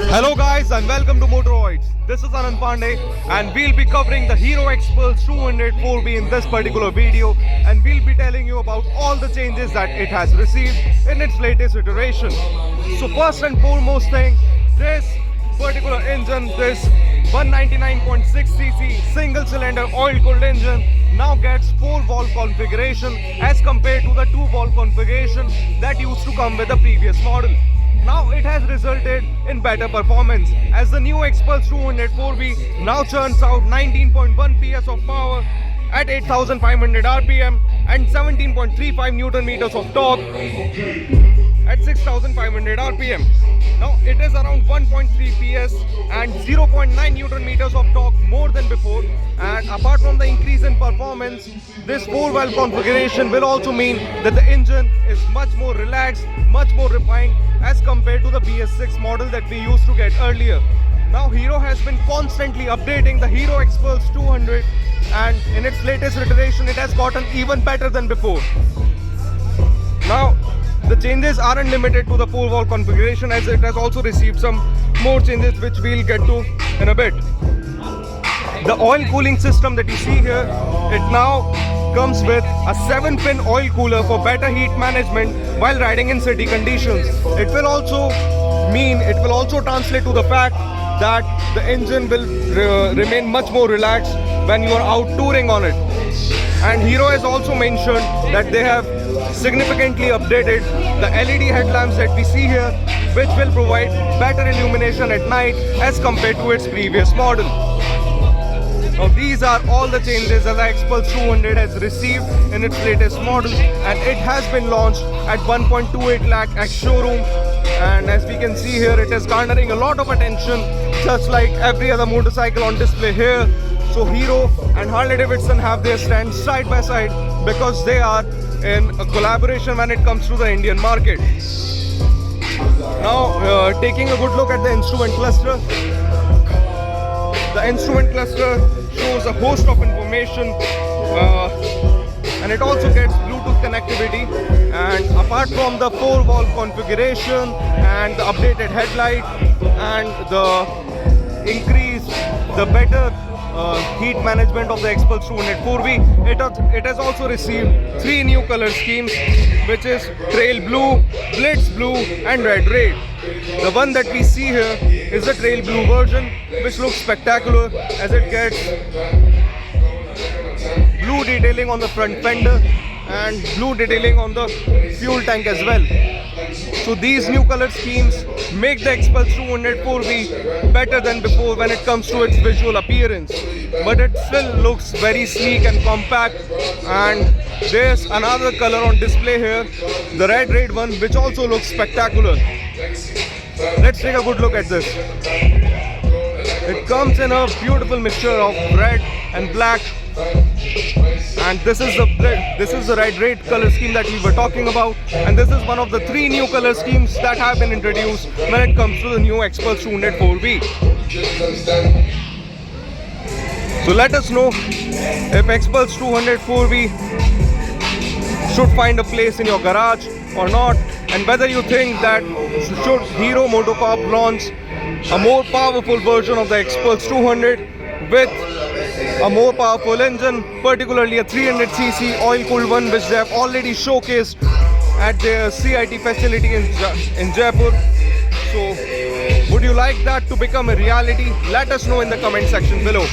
Hello guys and welcome to Motoroids. This is Anand Pandey and we'll be covering the Hero Xpulse 200 4V in this particular video, and we'll be telling you about all the changes that it has received in its latest iteration. So first and foremost thing, this particular engine, this 199.6cc single cylinder oil cooled engine now gets 4-valve configuration as compared to the 2-valve configuration that used to come with the previous model. Now it has resulted in better performance as the new Xpulse 200 4V now churns out 19.1 PS of power at 8500 RPM and 17.35 Newton meters of torque at 6500 RPM. Now it is around 1.3 PS and 0.9 Newton meters of torque more than before, and apart from the increase in performance, this 4-valve configuration will also mean that the engine is much more relaxed, much more refined as compared to the BS6 model that we used to get earlier. Now Hero has been constantly updating the Hero Xpulse 200, and in its latest iteration it has gotten even better than before. Now the changes aren't limited to the 4-valve configuration, as it has also received some more changes which we'll get to in a bit. The oil cooling system that you see here, it now comes with a 7-pin oil cooler for better heat management while riding in city conditions. It will also translate to the fact that the engine will remain much more relaxed when you are out touring on it. And Hero has also mentioned that they have significantly updated the LED headlamps that we see here, which will provide better illumination at night as compared to its previous model. Now these are all the changes that the Xpulse 200 has received in its latest model, and it has been launched at 1.28 lakh at showroom, and as we can see here, it is garnering a lot of attention just like every other motorcycle on display here. So Hero and Harley Davidson have their stands side by side because they are in a collaboration when it comes to the Indian market. Now taking a good look at the instrument cluster. The instrument cluster shows a host of information and it also gets Bluetooth connectivity, and apart from the 4-valve configuration and the updated headlight and the better heat management of the Xpulse 200 4V, it has also received 3 new color schemes, which is Trail Blue, Blitz Blue and Red Raid. The one that we see here is the Trail Blue version, which looks spectacular as it gets blue detailing on the front fender and blue detailing on the fuel tank as well. So these new color schemes make the Xpulse 200 4V better than before when it comes to its visual appearance, but it still looks very sleek and compact. And there's another color on display here, the Red Raid one, which also looks spectacular. Let's take a good look at this. It comes in a beautiful mixture of red and black, and this is the Red Raid color scheme that we were talking about, and this is one of the 3 new color schemes that have been introduced when it comes to the new Xpulse 200 4V. So let us know if Xpulse 200 4V should find a place in your garage or not, and whether you think that should Hero MotoCorp launch a more powerful version of the Xpulse 200 with a more powerful engine, particularly a 300cc oil-cooled one, which they have already showcased at their CIT facility in Jaipur. So would you like that to become a reality? Let us know in the comment section below.